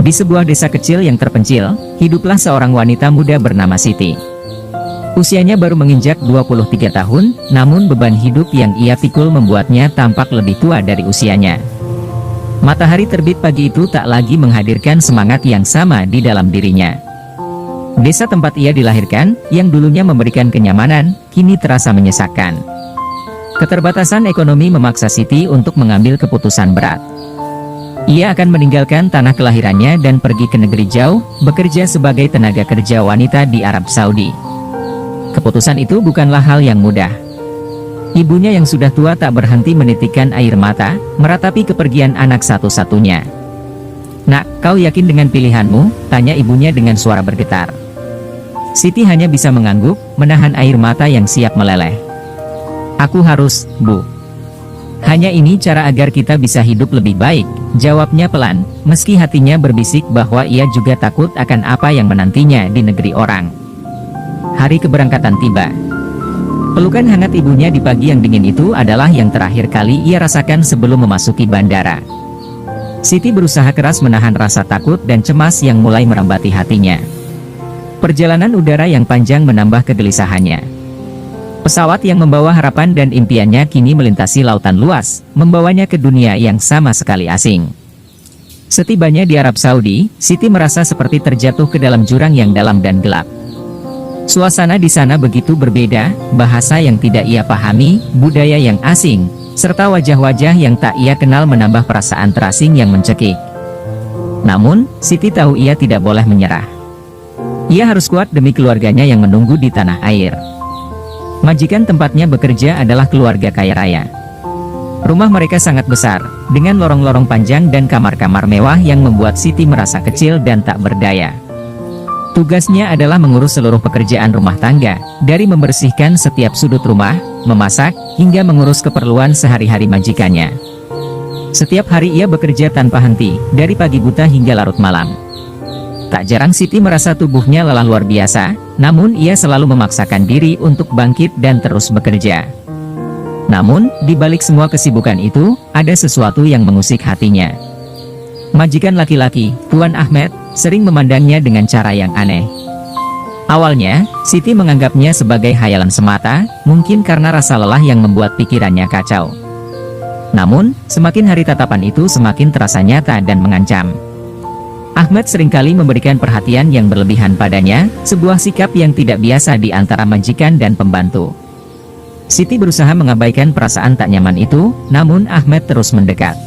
Di sebuah desa kecil yang terpencil, hiduplah seorang wanita muda bernama Siti. Usianya baru menginjak 23 tahun, namun beban hidup yang ia pikul membuatnya tampak lebih tua dari usianya. Matahari terbit pagi itu tak lagi menghadirkan semangat yang sama di dalam dirinya. Desa tempat ia dilahirkan, yang dulunya memberikan kenyamanan, kini terasa menyesakkan. Keterbatasan ekonomi memaksa Siti untuk mengambil keputusan berat. Ia akan meninggalkan tanah kelahirannya dan pergi ke negeri jauh, bekerja sebagai tenaga kerja wanita di Arab Saudi. Keputusan itu bukanlah hal yang mudah. Ibunya yang sudah tua tak berhenti menitikkan air mata, meratapi kepergian anak satu-satunya. "Nak, kau yakin dengan pilihanmu?" tanya ibunya dengan suara bergetar. Siti hanya bisa mengangguk, menahan air mata yang siap meleleh. "Aku harus, Bu. Hanya ini cara agar kita bisa hidup lebih baik," jawabnya pelan, meski hatinya berbisik bahwa ia juga takut akan apa yang menantinya di negeri orang. Hari keberangkatan tiba. Pelukan hangat ibunya di pagi yang dingin itu adalah yang terakhir kali ia rasakan sebelum memasuki bandara. Siti berusaha keras menahan rasa takut dan cemas yang mulai merambati hatinya. Perjalanan udara yang panjang menambah kegelisahannya. Pesawat yang membawa harapan dan impiannya kini melintasi lautan luas, membawanya ke dunia yang sama sekali asing. Setibanya di Arab Saudi, Siti merasa seperti terjatuh ke dalam jurang yang dalam dan gelap. Suasana di sana begitu berbeda, bahasa yang tidak ia pahami, budaya yang asing, serta wajah-wajah yang tak ia kenal menambah perasaan terasing yang mencekik. Namun, Siti tahu ia tidak boleh menyerah. Ia harus kuat demi keluarganya yang menunggu di tanah air. Majikan tempatnya bekerja adalah keluarga kaya raya. Rumah mereka sangat besar, dengan lorong-lorong panjang dan kamar-kamar mewah yang membuat Siti merasa kecil dan tak berdaya. Tugasnya adalah mengurus seluruh pekerjaan rumah tangga, dari membersihkan setiap sudut rumah, memasak, hingga mengurus keperluan sehari-hari majikannya. Setiap hari ia bekerja tanpa henti, dari pagi buta hingga larut malam. Tak jarang Siti merasa tubuhnya lelah luar biasa, namun ia selalu memaksakan diri untuk bangkit dan terus bekerja. Namun, di balik semua kesibukan itu, ada sesuatu yang mengusik hatinya. Majikan laki-laki, Tuan Ahmed, sering memandangnya dengan cara yang aneh. Awalnya, Siti menganggapnya sebagai khayalan semata, mungkin karena rasa lelah yang membuat pikirannya kacau. Namun, semakin hari tatapan itu semakin terasa nyata dan mengancam. Ahmed seringkali memberikan perhatian yang berlebihan padanya, sebuah sikap yang tidak biasa di antara majikan dan pembantu. Siti berusaha mengabaikan perasaan tak nyaman itu, namun Ahmed terus mendekat.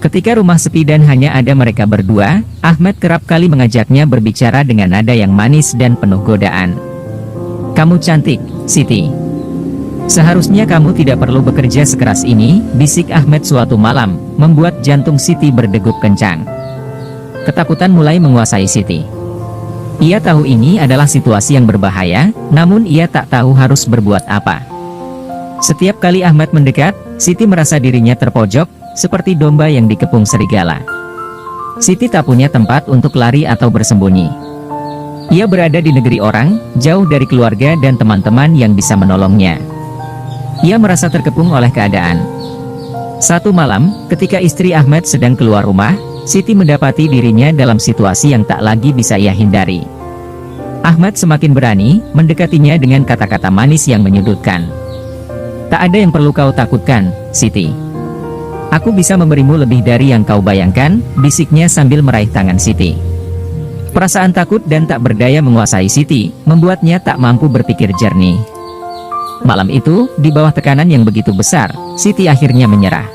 Ketika rumah sepi dan hanya ada mereka berdua, Ahmed kerap kali mengajaknya berbicara dengan nada yang manis dan penuh godaan. "Kamu cantik, Siti. Seharusnya kamu tidak perlu bekerja sekeras ini," bisik Ahmed suatu malam, membuat jantung Siti berdegup kencang. Ketakutan mulai menguasai Siti. Ia tahu ini adalah situasi yang berbahaya, namun ia tak tahu harus berbuat apa. Setiap kali Ahmed mendekat, Siti merasa dirinya terpojok, seperti domba yang dikepung serigala. Siti tak punya tempat untuk lari atau bersembunyi. Ia berada di negeri orang, jauh dari keluarga dan teman-teman yang bisa menolongnya. Ia merasa terkepung oleh keadaan. Satu malam, ketika istri Ahmed sedang keluar rumah, Siti mendapati dirinya dalam situasi yang tak lagi bisa ia hindari. Ahmed semakin berani, mendekatinya dengan kata-kata manis yang menyudutkan. "Tak ada yang perlu kau takutkan, Siti. Aku bisa memberimu lebih dari yang kau bayangkan," bisiknya sambil meraih tangan Siti. Perasaan takut dan tak berdaya menguasai Siti, membuatnya tak mampu berpikir jernih. Malam itu, di bawah tekanan yang begitu besar, Siti akhirnya menyerah.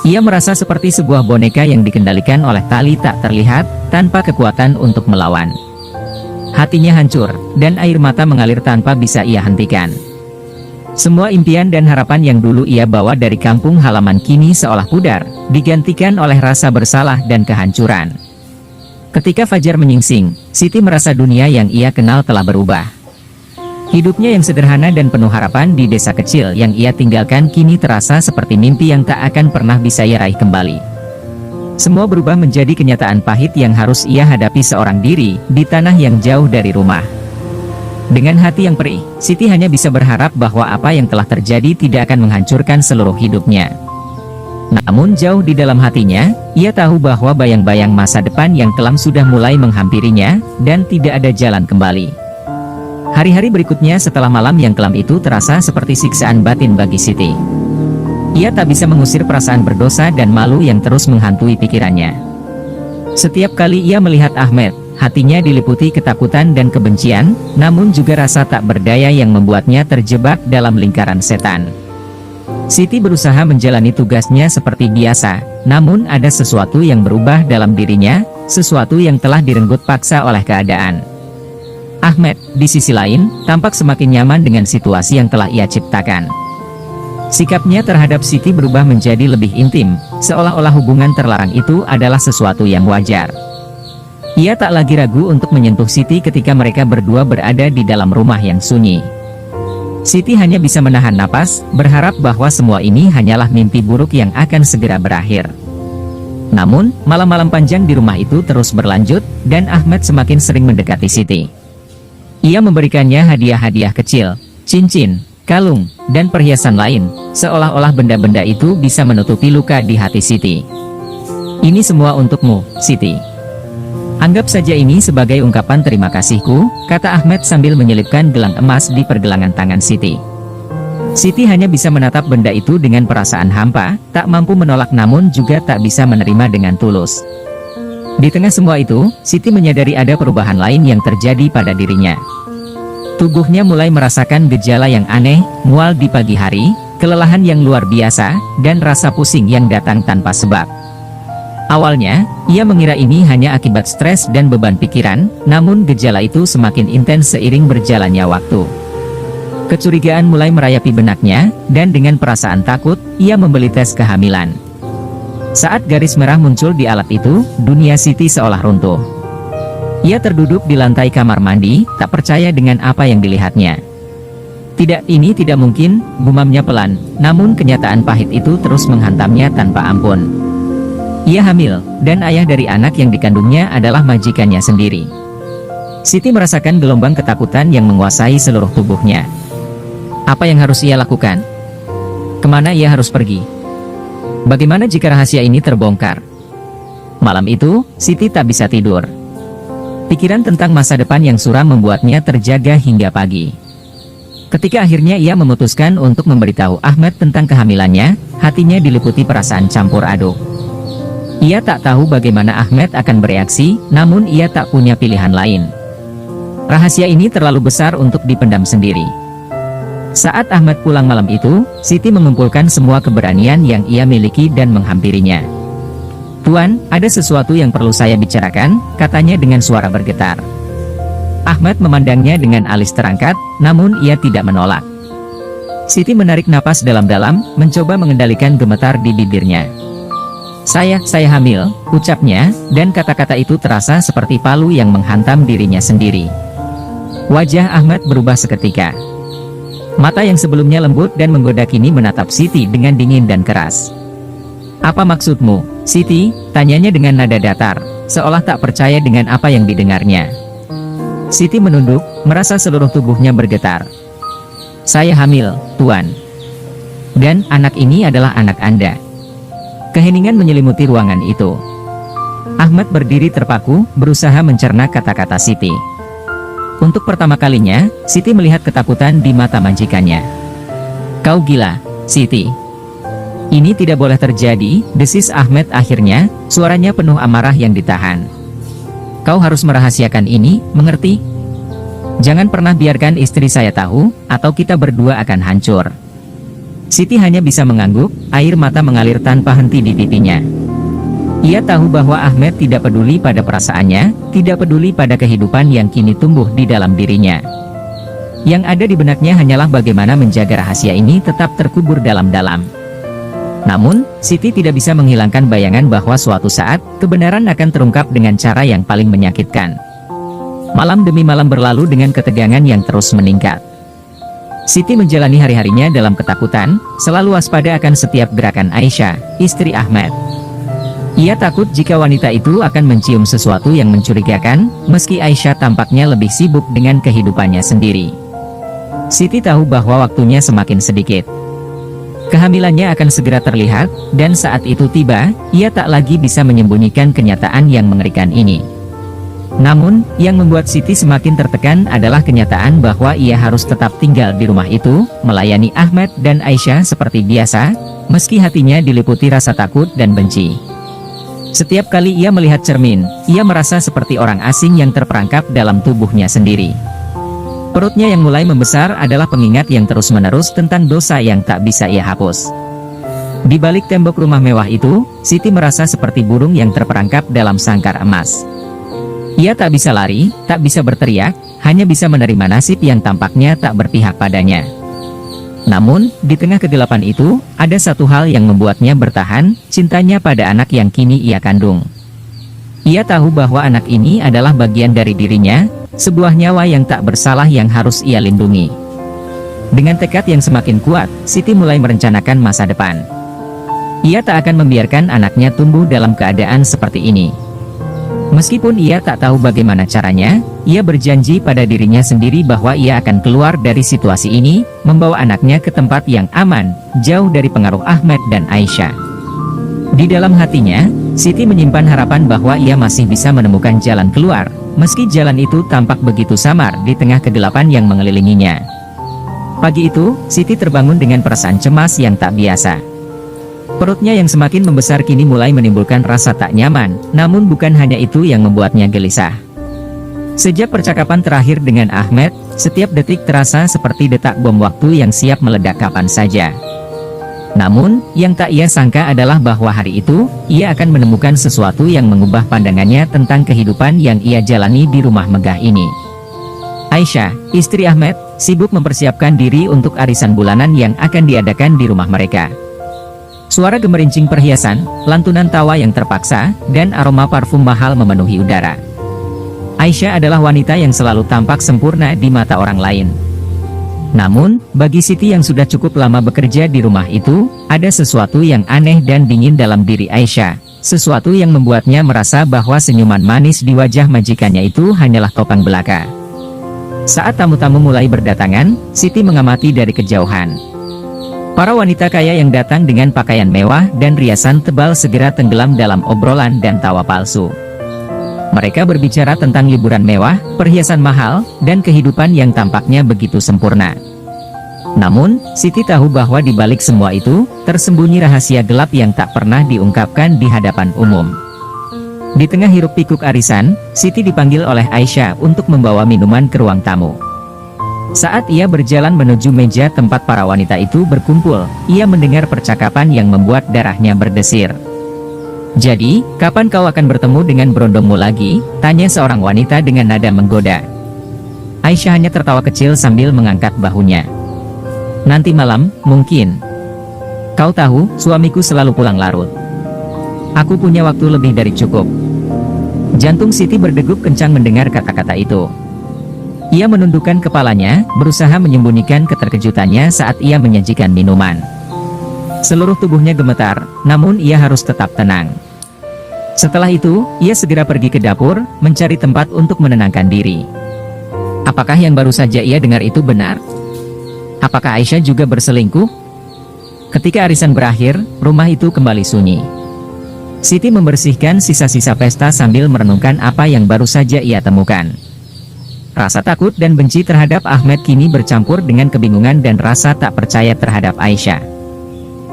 Ia merasa seperti sebuah boneka yang dikendalikan oleh tali tak terlihat, tanpa kekuatan untuk melawan. Hatinya hancur, dan air mata mengalir tanpa bisa ia hentikan. Semua impian dan harapan yang dulu ia bawa dari kampung halaman kini seolah pudar, digantikan oleh rasa bersalah dan kehancuran. Ketika fajar menyingsing, Siti merasa dunia yang ia kenal telah berubah. Hidupnya yang sederhana dan penuh harapan di desa kecil yang ia tinggalkan kini terasa seperti mimpi yang tak akan pernah bisa ia raih kembali. Semua berubah menjadi kenyataan pahit yang harus ia hadapi seorang diri, di tanah yang jauh dari rumah. Dengan hati yang perih, Siti hanya bisa berharap bahwa apa yang telah terjadi tidak akan menghancurkan seluruh hidupnya. Namun jauh di dalam hatinya, ia tahu bahwa bayang-bayang masa depan yang kelam sudah mulai menghampirinya, dan tidak ada jalan kembali. Hari-hari berikutnya setelah malam yang kelam itu terasa seperti siksaan batin bagi Siti. Ia tak bisa mengusir perasaan berdosa dan malu yang terus menghantui pikirannya. Setiap kali ia melihat Ahmed, hatinya diliputi ketakutan dan kebencian, namun juga rasa tak berdaya yang membuatnya terjebak dalam lingkaran setan. Siti berusaha menjalani tugasnya seperti biasa, namun ada sesuatu yang berubah dalam dirinya, sesuatu yang telah direnggut paksa oleh keadaan. Ahmed, di sisi lain, tampak semakin nyaman dengan situasi yang telah ia ciptakan. Sikapnya terhadap Siti berubah menjadi lebih intim, seolah-olah hubungan terlarang itu adalah sesuatu yang wajar. Ia tak lagi ragu untuk menyentuh Siti ketika mereka berdua berada di dalam rumah yang sunyi. Siti hanya bisa menahan napas, berharap bahwa semua ini hanyalah mimpi buruk yang akan segera berakhir. Namun, malam-malam panjang di rumah itu terus berlanjut, dan Ahmed semakin sering mendekati Siti. Ia memberikannya hadiah-hadiah kecil, cincin, kalung, dan perhiasan lain, seolah-olah benda-benda itu bisa menutupi luka di hati Siti. "Ini semua untukmu, Siti. Anggap saja ini sebagai ungkapan terima kasihku," kata Ahmed sambil menyelipkan gelang emas di pergelangan tangan Siti. Siti hanya bisa menatap benda itu dengan perasaan hampa, tak mampu menolak namun juga tak bisa menerima dengan tulus. Di tengah semua itu, Siti menyadari ada perubahan lain yang terjadi pada dirinya. Tubuhnya mulai merasakan gejala yang aneh, mual di pagi hari, kelelahan yang luar biasa, dan rasa pusing yang datang tanpa sebab. Awalnya, ia mengira ini hanya akibat stres dan beban pikiran, namun gejala itu semakin intens seiring berjalannya waktu. Kecurigaan mulai merayapi benaknya, dan dengan perasaan takut, ia membeli tes kehamilan. Saat garis merah muncul di alat itu, dunia Siti seolah runtuh. Ia terduduk di lantai kamar mandi, tak percaya dengan apa yang dilihatnya. "Tidak, ini tidak mungkin," gumamnya pelan, namun kenyataan pahit itu terus menghantamnya tanpa ampun. Ia hamil, dan ayah dari anak yang dikandungnya adalah majikannya sendiri. Siti merasakan gelombang ketakutan yang menguasai seluruh tubuhnya. Apa yang harus ia lakukan? Kemana ia harus pergi? Bagaimana jika rahasia ini terbongkar? Malam itu, Siti tak bisa tidur. Pikiran tentang masa depan yang suram membuatnya terjaga hingga pagi. Ketika akhirnya ia memutuskan untuk memberitahu Ahmed tentang kehamilannya, hatinya diliputi perasaan campur aduk. Ia tak tahu bagaimana Ahmed akan bereaksi, namun ia tak punya pilihan lain. Rahasia ini terlalu besar untuk dipendam sendiri. Saat Ahmed pulang malam itu, Siti mengumpulkan semua keberanian yang ia miliki dan menghampirinya. "Tuan, ada sesuatu yang perlu saya bicarakan," katanya dengan suara bergetar. Ahmed memandangnya dengan alis terangkat, namun ia tidak menolak. Siti menarik napas dalam-dalam, mencoba mengendalikan gemetar di bibirnya. Saya hamil," ucapnya, dan kata-kata itu terasa seperti palu yang menghantam dirinya sendiri. Wajah Ahmed berubah seketika. Mata yang sebelumnya lembut dan menggoda kini menatap Siti dengan dingin dan keras. "Apa maksudmu, Siti?" tanyanya dengan nada datar, seolah tak percaya dengan apa yang didengarnya. Siti menunduk, merasa seluruh tubuhnya bergetar. "Saya hamil, Tuan. Dan anak ini adalah anak Anda." Keheningan menyelimuti ruangan itu. Ahmed berdiri terpaku, berusaha mencerna kata-kata Siti. Untuk pertama kalinya, Siti melihat ketakutan di mata majikannya. "Kau gila, Siti. Ini tidak boleh terjadi," desis Ahmed akhirnya, suaranya penuh amarah yang ditahan. "Kau harus merahasiakan ini, mengerti? Jangan pernah biarkan istri saya tahu, atau kita berdua akan hancur." Siti hanya bisa mengangguk, air mata mengalir tanpa henti di pipinya. Ia tahu bahwa Ahmed tidak peduli pada perasaannya, tidak peduli pada kehidupan yang kini tumbuh di dalam dirinya. Yang ada di benaknya hanyalah bagaimana menjaga rahasia ini tetap terkubur dalam-dalam. Namun, Siti tidak bisa menghilangkan bayangan bahwa suatu saat, kebenaran akan terungkap dengan cara yang paling menyakitkan. Malam demi malam berlalu dengan ketegangan yang terus meningkat. Siti menjalani hari-harinya dalam ketakutan, selalu waspada akan setiap gerakan Aisyah, istri Ahmed. Ia takut jika wanita itu akan mencium sesuatu yang mencurigakan, meski Aisyah tampaknya lebih sibuk dengan kehidupannya sendiri. Siti tahu bahwa waktunya semakin sedikit. Kehamilannya akan segera terlihat, dan saat itu tiba, ia tak lagi bisa menyembunyikan kenyataan yang mengerikan ini. Namun, yang membuat Siti semakin tertekan adalah kenyataan bahwa ia harus tetap tinggal di rumah itu, melayani Ahmed dan Aisyah seperti biasa, meski hatinya diliputi rasa takut dan benci. Setiap kali ia melihat cermin, ia merasa seperti orang asing yang terperangkap dalam tubuhnya sendiri. Perutnya yang mulai membesar adalah pengingat yang terus-menerus tentang dosa yang tak bisa ia hapus. Di balik tembok rumah mewah itu, Siti merasa seperti burung yang terperangkap dalam sangkar emas. Ia tak bisa lari, tak bisa berteriak, hanya bisa menerima nasib yang tampaknya tak berpihak padanya. Namun, di tengah kegelapan itu, ada satu hal yang membuatnya bertahan, cintanya pada anak yang kini ia kandung. Ia tahu bahwa anak ini adalah bagian dari dirinya, sebuah nyawa yang tak bersalah yang harus ia lindungi. Dengan tekad yang semakin kuat, Siti mulai merencanakan masa depan. Ia tak akan membiarkan anaknya tumbuh dalam keadaan seperti ini. Meskipun ia tak tahu bagaimana caranya, ia berjanji pada dirinya sendiri bahwa ia akan keluar dari situasi ini, membawa anaknya ke tempat yang aman, jauh dari pengaruh Ahmed dan Aisyah. Di dalam hatinya, Siti menyimpan harapan bahwa ia masih bisa menemukan jalan keluar, meski jalan itu tampak begitu samar di tengah kegelapan yang mengelilinginya. Pagi itu, Siti terbangun dengan perasaan cemas yang tak biasa. Perutnya yang semakin membesar kini mulai menimbulkan rasa tak nyaman, namun bukan hanya itu yang membuatnya gelisah. Sejak percakapan terakhir dengan Ahmed, setiap detik terasa seperti detak bom waktu yang siap meledak kapan saja. Namun, yang tak ia sangka adalah bahwa hari itu, ia akan menemukan sesuatu yang mengubah pandangannya tentang kehidupan yang ia jalani di rumah megah ini. Aisyah, istri Ahmed, sibuk mempersiapkan diri untuk arisan bulanan yang akan diadakan di rumah mereka. Suara gemerincing perhiasan, lantunan tawa yang terpaksa, dan aroma parfum mahal memenuhi udara. Aisyah adalah wanita yang selalu tampak sempurna di mata orang lain. Namun, bagi Siti yang sudah cukup lama bekerja di rumah itu, ada sesuatu yang aneh dan dingin dalam diri Aisyah. Sesuatu yang membuatnya merasa bahwa senyuman manis di wajah majikannya itu hanyalah topeng belaka. Saat tamu-tamu mulai berdatangan, Siti mengamati dari kejauhan. Para wanita kaya yang datang dengan pakaian mewah dan riasan tebal segera tenggelam dalam obrolan dan tawa palsu. Mereka berbicara tentang liburan mewah, perhiasan mahal, dan kehidupan yang tampaknya begitu sempurna. Namun, Siti tahu bahwa di balik semua itu, tersembunyi rahasia gelap yang tak pernah diungkapkan di hadapan umum. Di tengah hiruk-pikuk arisan, Siti dipanggil oleh Aisyah untuk membawa minuman ke ruang tamu. Saat ia berjalan menuju meja tempat para wanita itu berkumpul, ia mendengar percakapan yang membuat darahnya berdesir. "Jadi, kapan kau akan bertemu dengan berondongmu lagi?" tanya seorang wanita dengan nada menggoda. Aisyah hanya tertawa kecil sambil mengangkat bahunya. "Nanti malam, mungkin. Kau tahu, suamiku selalu pulang larut. Aku punya waktu lebih dari cukup." Jantung Siti berdegup kencang mendengar kata-kata itu. Ia menundukkan kepalanya, berusaha menyembunyikan keterkejutannya saat ia menyajikan minuman. Seluruh tubuhnya gemetar, namun ia harus tetap tenang. Setelah itu, ia segera pergi ke dapur, mencari tempat untuk menenangkan diri. Apakah yang baru saja ia dengar itu benar? Apakah Aisyah juga berselingkuh? Ketika arisan berakhir, rumah itu kembali sunyi. Siti membersihkan sisa-sisa pesta sambil merenungkan apa yang baru saja ia temukan. Rasa takut dan benci terhadap Ahmed kini bercampur dengan kebingungan dan rasa tak percaya terhadap Aisyah.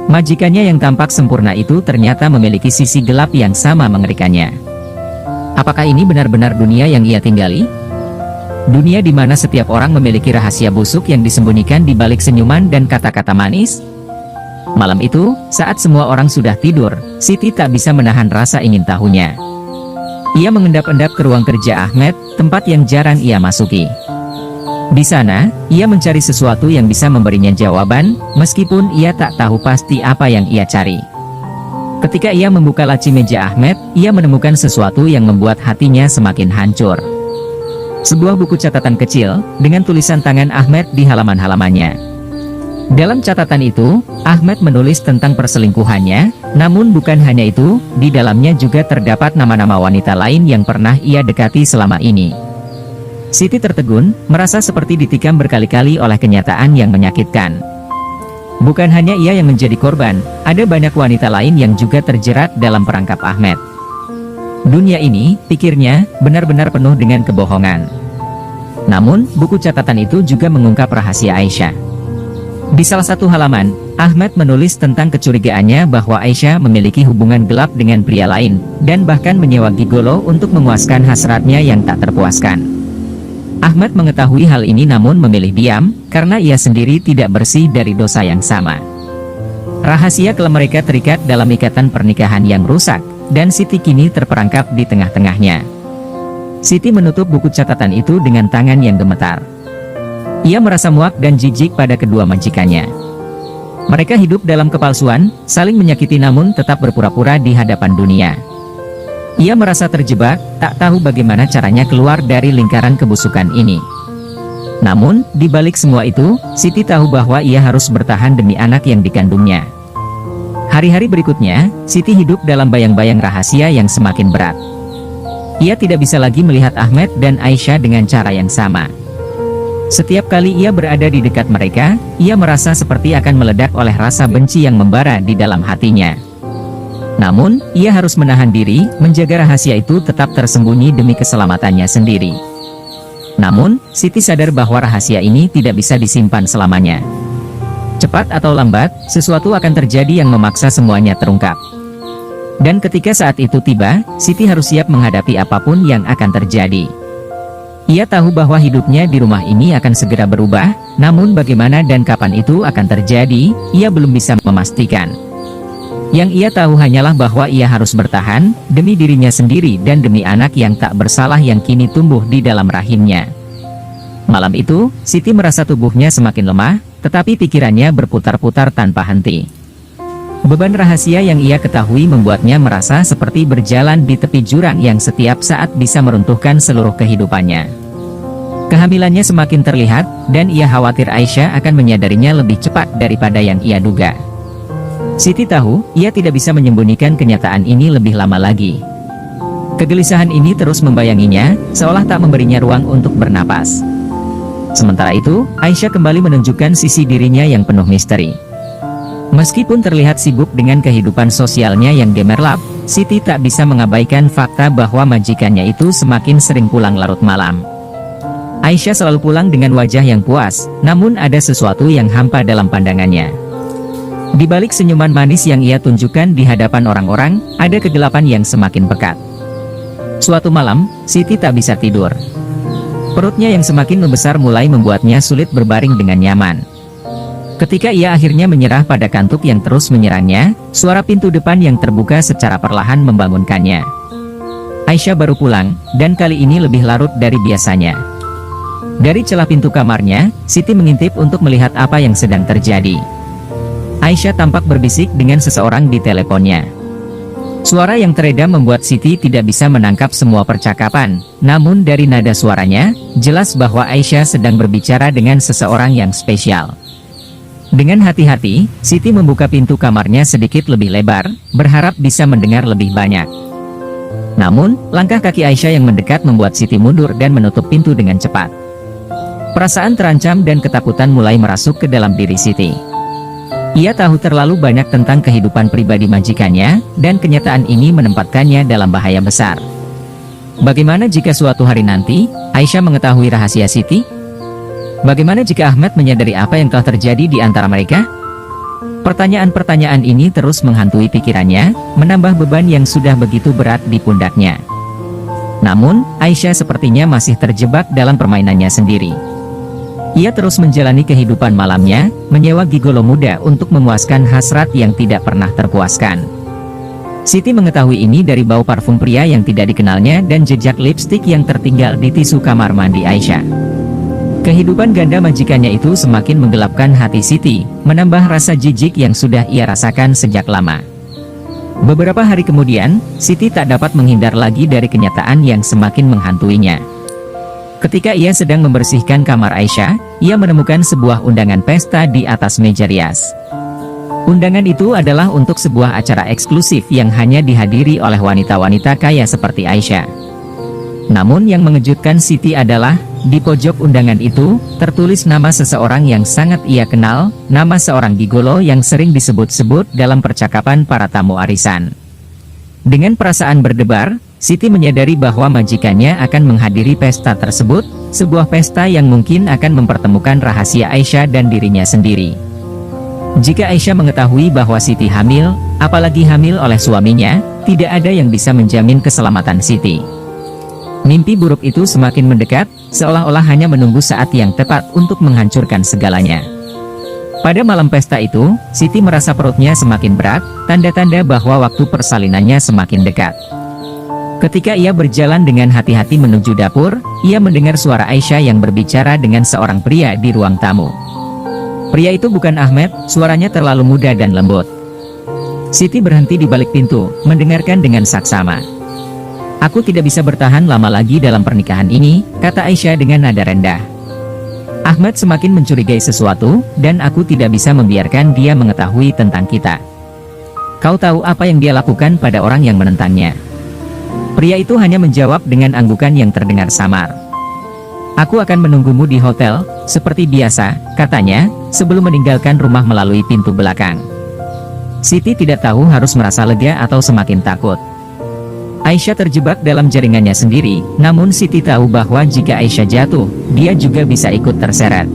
Majikannya yang tampak sempurna itu ternyata memiliki sisi gelap yang sama mengerikannya. Apakah ini benar-benar dunia yang ia tinggali? Dunia di mana setiap orang memiliki rahasia busuk yang disembunyikan di balik senyuman dan kata-kata manis? Malam itu, saat semua orang sudah tidur, Siti tak bisa menahan rasa ingin tahunya. Ia mengendap-endap ke ruang kerja Ahmed, tempat yang jarang ia masuki. Di sana, ia mencari sesuatu yang bisa memberinya jawaban, meskipun ia tak tahu pasti apa yang ia cari. Ketika ia membuka laci meja Ahmed, ia menemukan sesuatu yang membuat hatinya semakin hancur. Sebuah buku catatan kecil, dengan tulisan tangan Ahmed di halaman-halamannya. Dalam catatan itu, Ahmed menulis tentang perselingkuhannya, namun bukan hanya itu, di dalamnya juga terdapat nama-nama wanita lain yang pernah ia dekati selama ini. Siti tertegun, merasa seperti ditikam berkali-kali oleh kenyataan yang menyakitkan. Bukan hanya ia yang menjadi korban, ada banyak wanita lain yang juga terjerat dalam perangkap Ahmed. Dunia ini, pikirnya, benar-benar penuh dengan kebohongan. Namun, buku catatan itu juga mengungkap rahasia Aisyah. Di salah satu halaman, Ahmed menulis tentang kecurigaannya bahwa Aisyah memiliki hubungan gelap dengan pria lain, dan bahkan menyewa gigolo untuk memuaskan hasratnya yang tak terpuaskan. Ahmed mengetahui hal ini namun memilih diam, karena ia sendiri tidak bersih dari dosa yang sama. Rahasia kalau mereka terikat dalam ikatan pernikahan yang rusak, dan Siti kini terperangkap di tengah-tengahnya. Siti menutup buku catatan itu dengan tangan yang gemetar. Ia merasa muak dan jijik pada kedua majikannya. Mereka hidup dalam kepalsuan, saling menyakiti namun tetap berpura-pura di hadapan dunia. Ia merasa terjebak, tak tahu bagaimana caranya keluar dari lingkaran kebusukan ini. Namun, di balik semua itu, Siti tahu bahwa ia harus bertahan demi anak yang dikandungnya. Hari-hari berikutnya, Siti hidup dalam bayang-bayang rahasia yang semakin berat. Ia tidak bisa lagi melihat Ahmed dan Aisyah dengan cara yang sama. Setiap kali ia berada di dekat mereka, ia merasa seperti akan meledak oleh rasa benci yang membara di dalam hatinya. Namun, ia harus menahan diri, menjaga rahasia itu tetap tersembunyi demi keselamatannya sendiri. Namun, Siti sadar bahwa rahasia ini tidak bisa disimpan selamanya. Cepat atau lambat, sesuatu akan terjadi yang memaksa semuanya terungkap. Dan ketika saat itu tiba, Siti harus siap menghadapi apapun yang akan terjadi. Ia tahu bahwa hidupnya di rumah ini akan segera berubah, namun bagaimana dan kapan itu akan terjadi, ia belum bisa memastikan. Yang ia tahu hanyalah bahwa ia harus bertahan, demi dirinya sendiri dan demi anak yang tak bersalah yang kini tumbuh di dalam rahimnya. Malam itu, Siti merasa tubuhnya semakin lemah, tetapi pikirannya berputar-putar tanpa henti. Beban rahasia yang ia ketahui membuatnya merasa seperti berjalan di tepi jurang yang setiap saat bisa meruntuhkan seluruh kehidupannya. Kehamilannya semakin terlihat, dan ia khawatir Aisyah akan menyadarinya lebih cepat daripada yang ia duga. Siti tahu, ia tidak bisa menyembunyikan kenyataan ini lebih lama lagi. Kegelisahan ini terus membayanginya, seolah tak memberinya ruang untuk bernapas. Sementara itu, Aisyah kembali menunjukkan sisi dirinya yang penuh misteri. Meskipun terlihat sibuk dengan kehidupan sosialnya yang gemerlap, Siti tak bisa mengabaikan fakta bahwa majikannya itu semakin sering pulang larut malam. Aisyah selalu pulang dengan wajah yang puas, namun ada sesuatu yang hampa dalam pandangannya. Di balik senyuman manis yang ia tunjukkan di hadapan orang-orang, ada kegelapan yang semakin pekat. Suatu malam, Siti tak bisa tidur. Perutnya yang semakin membesar mulai membuatnya sulit berbaring dengan nyaman. Ketika ia akhirnya menyerah pada kantuk yang terus menyerangnya, suara pintu depan yang terbuka secara perlahan membangunkannya. Aisyah baru pulang, dan kali ini lebih larut dari biasanya. Dari celah pintu kamarnya, Siti mengintip untuk melihat apa yang sedang terjadi. Aisyah tampak berbisik dengan seseorang di teleponnya. Suara yang teredam membuat Siti tidak bisa menangkap semua percakapan, namun dari nada suaranya, jelas bahwa Aisyah sedang berbicara dengan seseorang yang spesial. Dengan hati-hati, Siti membuka pintu kamarnya sedikit lebih lebar, berharap bisa mendengar lebih banyak. Namun, langkah kaki Aisyah yang mendekat membuat Siti mundur dan menutup pintu dengan cepat. Perasaan terancam dan ketakutan mulai merasuk ke dalam diri Siti. Ia tahu terlalu banyak tentang kehidupan pribadi majikannya, dan kenyataan ini menempatkannya dalam bahaya besar. Bagaimana jika suatu hari nanti, Aisyah mengetahui rahasia Siti? Bagaimana jika Ahmed menyadari apa yang telah terjadi di antara mereka? Pertanyaan-pertanyaan ini terus menghantui pikirannya, menambah beban yang sudah begitu berat di pundaknya. Namun, Aisyah sepertinya masih terjebak dalam permainannya sendiri. Ia terus menjalani kehidupan malamnya, menyewa gigolo muda untuk memuaskan hasrat yang tidak pernah terpuaskan. Siti mengetahui ini dari bau parfum pria yang tidak dikenalnya dan jejak lipstik yang tertinggal di tisu kamar mandi Aisyah. Kehidupan ganda majikannya itu semakin menggelapkan hati Siti, menambah rasa jijik yang sudah ia rasakan sejak lama. Beberapa hari kemudian, Siti tak dapat menghindar lagi dari kenyataan yang semakin menghantuinya. Ketika ia sedang membersihkan kamar Aisyah, ia menemukan sebuah undangan pesta di atas meja rias. Undangan itu adalah untuk sebuah acara eksklusif yang hanya dihadiri oleh wanita-wanita kaya seperti Aisyah. Namun yang mengejutkan Siti adalah, Di pojok undangan itu, tertulis nama seseorang yang sangat ia kenal, nama seorang gigolo yang sering disebut-sebut dalam percakapan para tamu arisan. Dengan perasaan berdebar, Siti menyadari bahwa majikannya akan menghadiri pesta tersebut, sebuah pesta yang mungkin akan mempertemukan rahasia Aisyah dan dirinya sendiri. Jika Aisyah mengetahui bahwa Siti hamil, apalagi hamil oleh suaminya, tidak ada yang bisa menjamin keselamatan Siti. Mimpi buruk itu semakin mendekat, seolah-olah hanya menunggu saat yang tepat untuk menghancurkan segalanya. Pada malam pesta itu, Siti merasa perutnya semakin berat, tanda-tanda bahwa waktu persalinannya semakin dekat. Ketika ia berjalan dengan hati-hati menuju dapur, ia mendengar suara Aisyah yang berbicara dengan seorang pria di ruang tamu. Pria itu bukan Ahmed, suaranya terlalu muda dan lembut. Siti berhenti di balik pintu, mendengarkan dengan saksama. "Aku tidak bisa bertahan lama lagi dalam pernikahan ini," kata Aisyah dengan nada rendah. "Ahmed semakin mencurigai sesuatu, dan aku tidak bisa membiarkan dia mengetahui tentang kita. Kau tahu apa yang dia lakukan pada orang yang menentangnya?" Pria itu hanya menjawab dengan anggukan yang terdengar samar. "Aku akan menunggumu di hotel, seperti biasa," katanya, sebelum meninggalkan rumah melalui pintu belakang. Siti tidak tahu harus merasa lega atau semakin takut. Aisyah terjebak dalam jaringannya sendiri, namun Siti tahu bahwa jika Aisyah jatuh, dia juga bisa ikut terseret.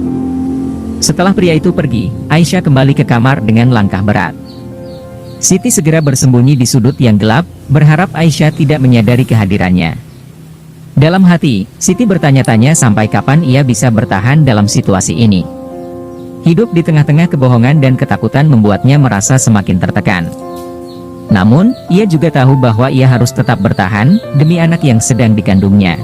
Setelah pria itu pergi, Aisyah kembali ke kamar dengan langkah berat. Siti segera bersembunyi di sudut yang gelap, berharap Aisyah tidak menyadari kehadirannya. Dalam hati, Siti bertanya-tanya sampai kapan ia bisa bertahan dalam situasi ini. Hidup di tengah-tengah kebohongan dan ketakutan membuatnya merasa semakin tertekan. Namun, ia juga tahu bahwa ia harus tetap bertahan, demi anak yang sedang dikandungnya.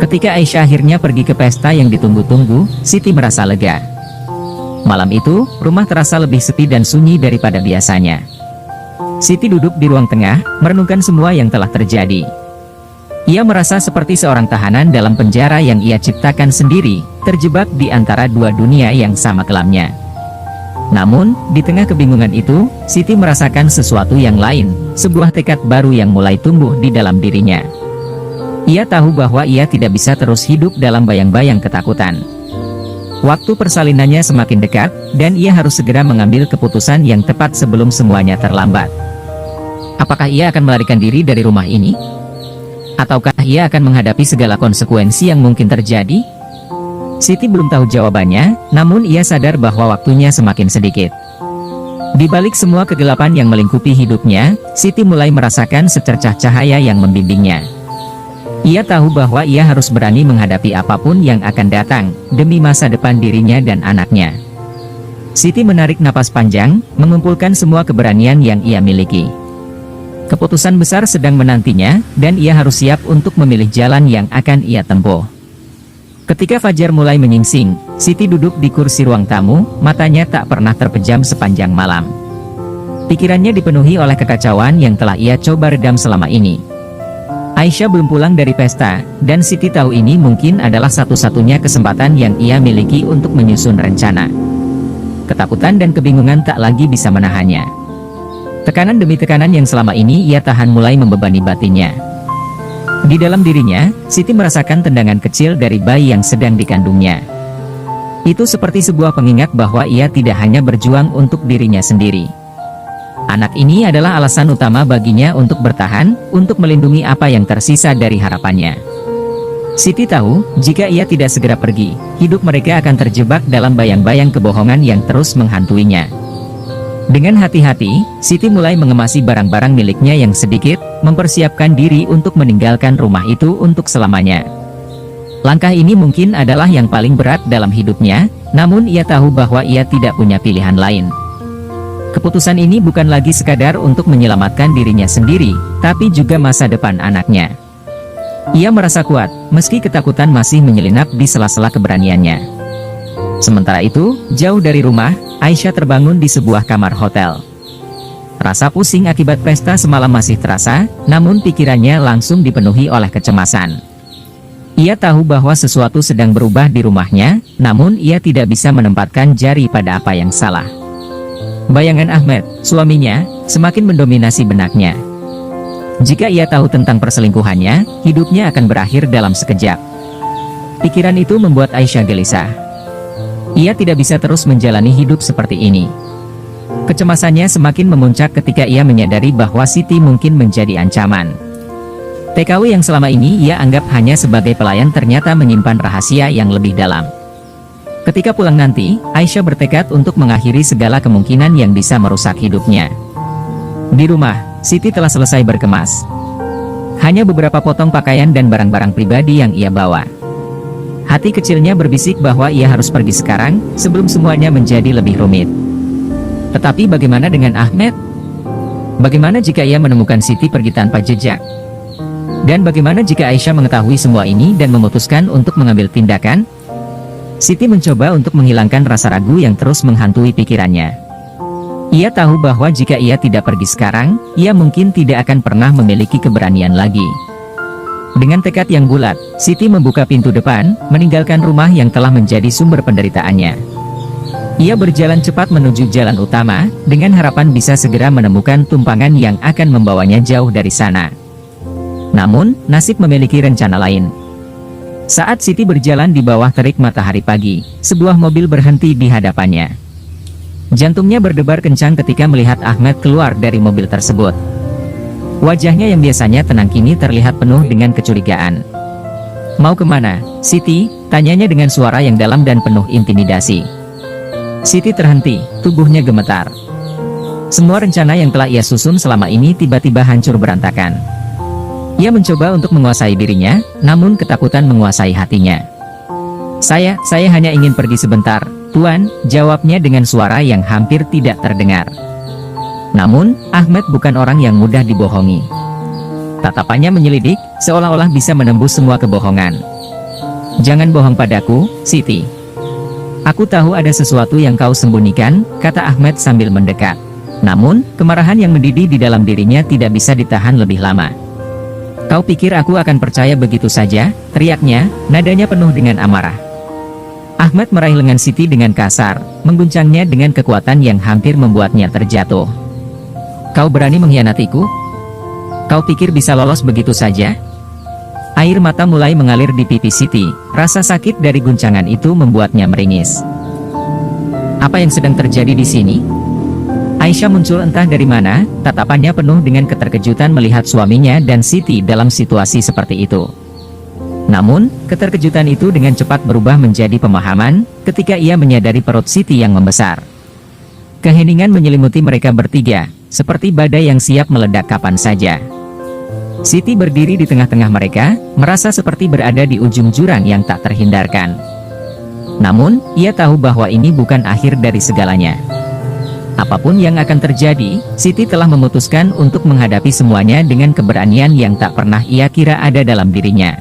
Ketika Aisyah akhirnya pergi ke pesta yang ditunggu-tunggu, Siti merasa lega. Malam itu, rumah terasa lebih sepi dan sunyi daripada biasanya. Siti duduk di ruang tengah, merenungkan semua yang telah terjadi. Ia merasa seperti seorang tahanan dalam penjara yang ia ciptakan sendiri, terjebak di antara dua dunia yang sama kelamnya. Namun, di tengah kebingungan itu, Siti merasakan sesuatu yang lain, sebuah tekad baru yang mulai tumbuh di dalam dirinya. Ia tahu bahwa ia tidak bisa terus hidup dalam bayang-bayang ketakutan. Waktu persalinannya semakin dekat, dan ia harus segera mengambil keputusan yang tepat sebelum semuanya terlambat. Apakah ia akan melarikan diri dari rumah ini? Ataukah ia akan menghadapi segala konsekuensi yang mungkin terjadi? Siti belum tahu jawabannya, namun ia sadar bahwa waktunya semakin sedikit. Di balik semua kegelapan yang melingkupi hidupnya, Siti mulai merasakan secercah cahaya yang membimbingnya. Ia tahu bahwa ia harus berani menghadapi apapun yang akan datang, demi masa depan dirinya dan anaknya. Siti menarik napas panjang, mengumpulkan semua keberanian yang ia miliki. Keputusan besar sedang menantinya, dan ia harus siap untuk memilih jalan yang akan ia tempuh. Ketika fajar mulai menyingsing, Siti duduk di kursi ruang tamu, matanya tak pernah terpejam sepanjang malam. Pikirannya dipenuhi oleh kekacauan yang telah ia coba redam selama ini. Aisyah belum pulang dari pesta, dan Siti tahu ini mungkin adalah satu-satunya kesempatan yang ia miliki untuk menyusun rencana. Ketakutan dan kebingungan tak lagi bisa menahannya. Tekanan demi tekanan yang selama ini ia tahan mulai membebani batinnya. Di dalam dirinya, Siti merasakan tendangan kecil dari bayi yang sedang dikandungnya. Itu seperti sebuah pengingat bahwa ia tidak hanya berjuang untuk dirinya sendiri. Anak ini adalah alasan utama baginya untuk bertahan, untuk melindungi apa yang tersisa dari harapannya. Siti tahu, jika ia tidak segera pergi, hidup mereka akan terjebak dalam bayang-bayang kebohongan yang terus menghantuinya. Dengan hati-hati, Siti mulai mengemasi barang-barang miliknya yang sedikit, mempersiapkan diri untuk meninggalkan rumah itu untuk selamanya. Langkah ini mungkin adalah yang paling berat dalam hidupnya, namun ia tahu bahwa ia tidak punya pilihan lain. Keputusan ini bukan lagi sekadar untuk menyelamatkan dirinya sendiri, tapi juga masa depan anaknya. Ia merasa kuat, meski ketakutan masih menyelinap di sela-sela keberaniannya. Sementara itu, jauh dari rumah, Aisyah terbangun di sebuah kamar hotel. Rasa pusing akibat pesta semalam masih terasa, namun pikirannya langsung dipenuhi oleh kecemasan. Ia tahu bahwa sesuatu sedang berubah di rumahnya, namun ia tidak bisa menempatkan jari pada apa yang salah. Bayangan Ahmed, suaminya, semakin mendominasi benaknya. Jika ia tahu tentang perselingkuhannya, hidupnya akan berakhir dalam sekejap. Pikiran itu membuat Aisyah gelisah. Ia tidak bisa terus menjalani hidup seperti ini. Kecemasannya semakin memuncak ketika ia menyadari bahwa Siti mungkin menjadi ancaman. TKW yang selama ini ia anggap hanya sebagai pelayan ternyata menyimpan rahasia yang lebih dalam. Ketika pulang nanti, Aisyah bertekad untuk mengakhiri segala kemungkinan yang bisa merusak hidupnya. Di rumah, Siti telah selesai berkemas. Hanya beberapa potong pakaian dan barang-barang pribadi yang ia bawa. Hati kecilnya berbisik bahwa ia harus pergi sekarang, sebelum semuanya menjadi lebih rumit. Tetapi bagaimana dengan Ahmed? Bagaimana jika ia menemukan Siti pergi tanpa jejak? Dan bagaimana jika Aisyah mengetahui semua ini dan memutuskan untuk mengambil tindakan? Siti mencoba untuk menghilangkan rasa ragu yang terus menghantui pikirannya. Ia tahu bahwa jika ia tidak pergi sekarang, ia mungkin tidak akan pernah memiliki keberanian lagi. Dengan tekad yang bulat, Siti membuka pintu depan, meninggalkan rumah yang telah menjadi sumber penderitaannya. Ia berjalan cepat menuju jalan utama, dengan harapan bisa segera menemukan tumpangan yang akan membawanya jauh dari sana. Namun, nasib memiliki rencana lain. Saat Siti berjalan di bawah terik matahari pagi, sebuah mobil berhenti di hadapannya. Jantungnya berdebar kencang ketika melihat Ahmed keluar dari mobil tersebut. Wajahnya yang biasanya tenang kini terlihat penuh dengan kecurigaan. "Mau kemana, Siti?" tanyanya dengan suara yang dalam dan penuh intimidasi. Siti terhenti, tubuhnya gemetar. Semua rencana yang telah ia susun selama ini tiba-tiba hancur berantakan. Ia mencoba untuk menguasai dirinya, namun ketakutan menguasai hatinya. Saya hanya ingin pergi sebentar, Tuan," jawabnya dengan suara yang hampir tidak terdengar. Namun, Ahmed bukan orang yang mudah dibohongi. Tatapannya menyelidik, seolah-olah bisa menembus semua kebohongan. "Jangan bohong padaku, Siti. Aku tahu ada sesuatu yang kau sembunyikan," kata Ahmed sambil mendekat. Namun, kemarahan yang mendidih di dalam dirinya tidak bisa ditahan lebih lama. "Kau pikir aku akan percaya begitu saja?" teriaknya, nadanya penuh dengan amarah. Ahmed meraih lengan Siti dengan kasar, mengguncangnya dengan kekuatan yang hampir membuatnya terjatuh. "Kau berani mengkhianatiku? Kau pikir bisa lolos begitu saja?" Air mata mulai mengalir di pipi Siti, rasa sakit dari guncangan itu membuatnya meringis. "Apa yang sedang terjadi di sini?" Aisyah muncul entah dari mana, tatapannya penuh dengan keterkejutan melihat suaminya dan Siti dalam situasi seperti itu. Namun, keterkejutan itu dengan cepat berubah menjadi pemahaman, ketika ia menyadari perut Siti yang membesar. Keheningan menyelimuti mereka bertiga, seperti badai yang siap meledak kapan saja. Siti berdiri di tengah-tengah mereka, merasa seperti berada di ujung jurang yang tak terhindarkan. Namun, ia tahu bahwa ini bukan akhir dari segalanya. Apapun yang akan terjadi, Siti telah memutuskan untuk menghadapi semuanya dengan keberanian yang tak pernah ia kira ada dalam dirinya.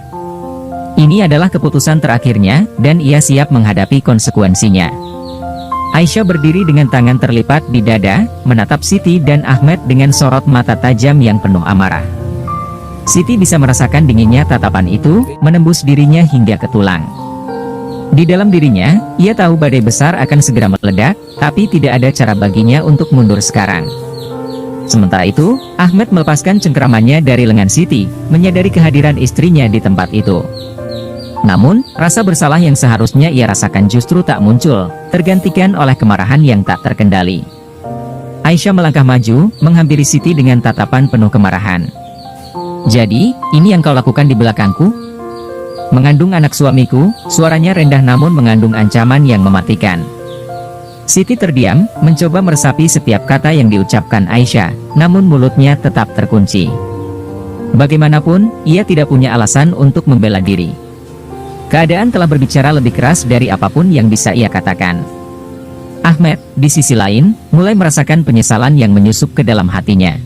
Ini adalah keputusan terakhirnya, dan ia siap menghadapi konsekuensinya. Aisyah berdiri dengan tangan terlipat di dada, menatap Siti dan Ahmed dengan sorot mata tajam yang penuh amarah. Siti bisa merasakan dinginnya tatapan itu, menembus dirinya hingga ke tulang. Di dalam dirinya, ia tahu badai besar akan segera meledak, tapi tidak ada cara baginya untuk mundur sekarang. Sementara itu, Ahmed melepaskan cengkeramannya dari lengan Siti, menyadari kehadiran istrinya di tempat itu. Namun, rasa bersalah yang seharusnya ia rasakan justru tak muncul, tergantikan oleh kemarahan yang tak terkendali. Aisyah melangkah maju, menghampiri Siti dengan tatapan penuh kemarahan. "Jadi, ini yang kau lakukan di belakangku? Mengandung anak suamiku?" Suaranya rendah namun mengandung ancaman yang mematikan. Siti terdiam, mencoba meresapi setiap kata yang diucapkan Aisyah, namun mulutnya tetap terkunci. Bagaimanapun, ia tidak punya alasan untuk membela diri. Keadaan telah berbicara lebih keras dari apapun yang bisa ia katakan. Ahmed, di sisi lain, mulai merasakan penyesalan yang menyusup ke dalam hatinya.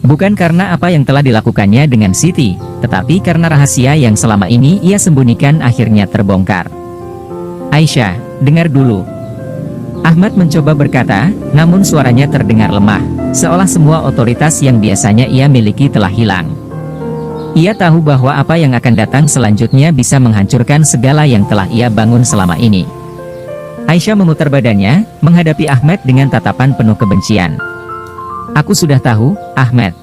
Bukan karena apa yang telah dilakukannya dengan Siti, tetapi karena rahasia yang selama ini ia sembunyikan akhirnya terbongkar. "Aisyah, dengar dulu." Ahmad mencoba berkata, namun suaranya terdengar lemah, seolah semua otoritas yang biasanya ia miliki telah hilang. Ia tahu bahwa apa yang akan datang selanjutnya bisa menghancurkan segala yang telah ia bangun selama ini. Aisyah memutar badannya, menghadapi Ahmad dengan tatapan penuh kebencian. "Aku sudah tahu, Ahmad.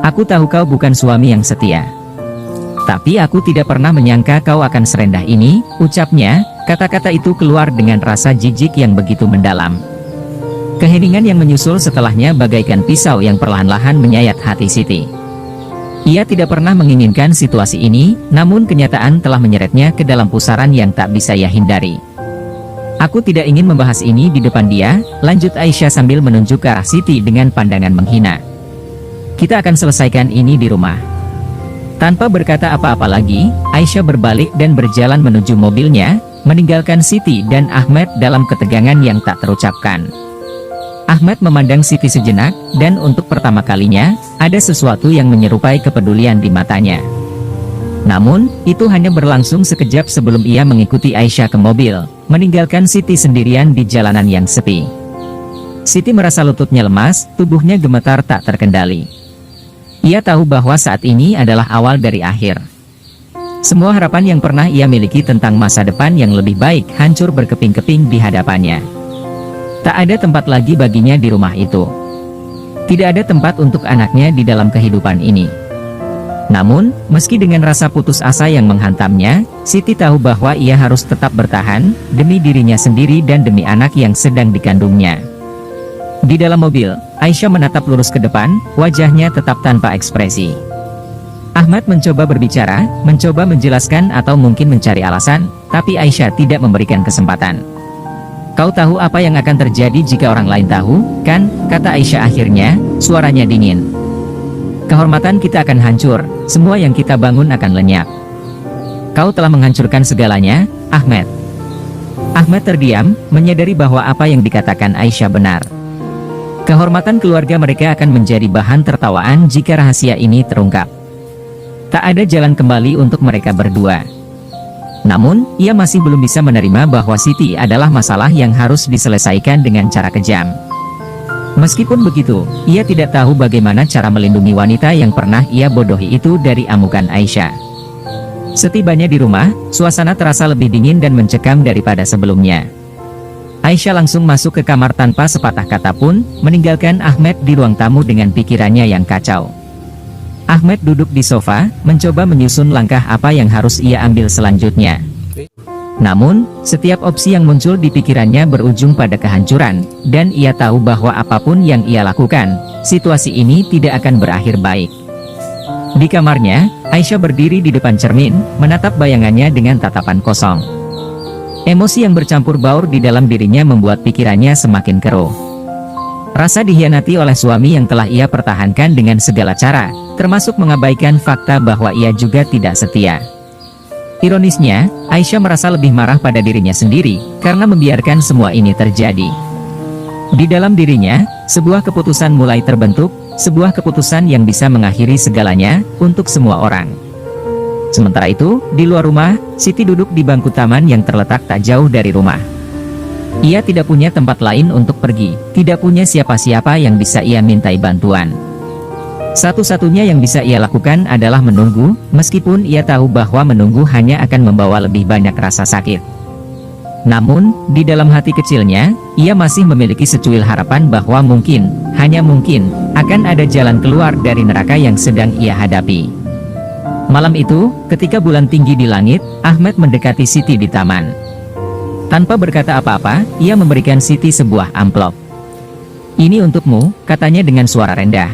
Aku tahu kau bukan suami yang setia. Tapi aku tidak pernah menyangka kau akan serendah ini, ucapnya. Kata-kata itu keluar dengan rasa jijik yang begitu mendalam. Keheningan yang menyusul setelahnya bagaikan pisau yang perlahan-lahan menyayat hati Siti. Ia tidak pernah menginginkan situasi ini, namun kenyataan telah menyeretnya ke dalam pusaran yang tak bisa ia hindari. Aku tidak ingin membahas ini di depan dia, lanjut Aisyah sambil menunjuk ke arah Siti dengan pandangan menghina. Kita akan selesaikan ini di rumah. Tanpa berkata apa-apa lagi, Aisyah berbalik dan berjalan menuju mobilnya, meninggalkan Siti dan Ahmed dalam ketegangan yang tak terucapkan. Ahmed memandang Siti sejenak, dan untuk pertama kalinya, ada sesuatu yang menyerupai kepedulian di matanya. Namun, itu hanya berlangsung sekejap sebelum ia mengikuti Aisyah ke mobil, meninggalkan Siti sendirian di jalanan yang sepi. Siti merasa lututnya lemas, tubuhnya gemetar tak terkendali. Ia tahu bahwa saat ini adalah awal dari akhir. Semua harapan yang pernah ia miliki tentang masa depan yang lebih baik hancur berkeping-keping di hadapannya. Tak ada tempat lagi baginya di rumah itu. Tidak ada tempat untuk anaknya di dalam kehidupan ini. Namun, meski dengan rasa putus asa yang menghantamnya, Siti tahu bahwa ia harus tetap bertahan, demi dirinya sendiri dan demi anak yang sedang dikandungnya. Di dalam mobil, Aisyah menatap lurus ke depan, wajahnya tetap tanpa ekspresi. Ahmad mencoba berbicara, mencoba menjelaskan atau mungkin mencari alasan, tapi Aisyah tidak memberikan kesempatan. Kau tahu apa yang akan terjadi jika orang lain tahu, kan? Kata Aisyah akhirnya, suaranya dingin. Kehormatan kita akan hancur, semua yang kita bangun akan lenyap. Kau telah menghancurkan segalanya, Ahmed. Ahmed terdiam, menyadari bahwa apa yang dikatakan Aisyah benar. Kehormatan keluarga mereka akan menjadi bahan tertawaan jika rahasia ini terungkap. Tak ada jalan kembali untuk mereka berdua. Namun, ia masih belum bisa menerima bahwa Siti adalah masalah yang harus diselesaikan dengan cara kejam. Meskipun begitu, ia tidak tahu bagaimana cara melindungi wanita yang pernah ia bodohi itu dari amukan Aisyah. Setibanya di rumah, suasana terasa lebih dingin dan mencekam daripada sebelumnya. Aisyah langsung masuk ke kamar tanpa sepatah kata pun, meninggalkan Ahmed di ruang tamu dengan pikirannya yang kacau. Ahmed duduk di sofa, mencoba menyusun langkah apa yang harus ia ambil selanjutnya. Namun, setiap opsi yang muncul di pikirannya berujung pada kehancuran, dan ia tahu bahwa apapun yang ia lakukan, situasi ini tidak akan berakhir baik. Di kamarnya, Aisyah berdiri di depan cermin, menatap bayangannya dengan tatapan kosong. Emosi yang bercampur baur di dalam dirinya membuat pikirannya semakin keruh. Rasa dikhianati oleh suami yang telah ia pertahankan dengan segala cara, termasuk mengabaikan fakta bahwa ia juga tidak setia. Ironisnya, Aisyah merasa lebih marah pada dirinya sendiri, karena membiarkan semua ini terjadi. Di dalam dirinya, sebuah keputusan mulai terbentuk, sebuah keputusan yang bisa mengakhiri segalanya, untuk semua orang. Sementara itu, di luar rumah, Siti duduk di bangku taman yang terletak tak jauh dari rumah. Ia tidak punya tempat lain untuk pergi, tidak punya siapa-siapa yang bisa ia mintai bantuan. Satu-satunya yang bisa ia lakukan adalah menunggu, meskipun ia tahu bahwa menunggu hanya akan membawa lebih banyak rasa sakit. Namun, di dalam hati kecilnya, ia masih memiliki secuil harapan bahwa mungkin, hanya mungkin, akan ada jalan keluar dari neraka yang sedang ia hadapi. Malam itu, ketika bulan tinggi di langit, Ahmed mendekati Siti di taman. Tanpa berkata apa-apa, ia memberikan Siti sebuah amplop. Ini untukmu, katanya dengan suara rendah.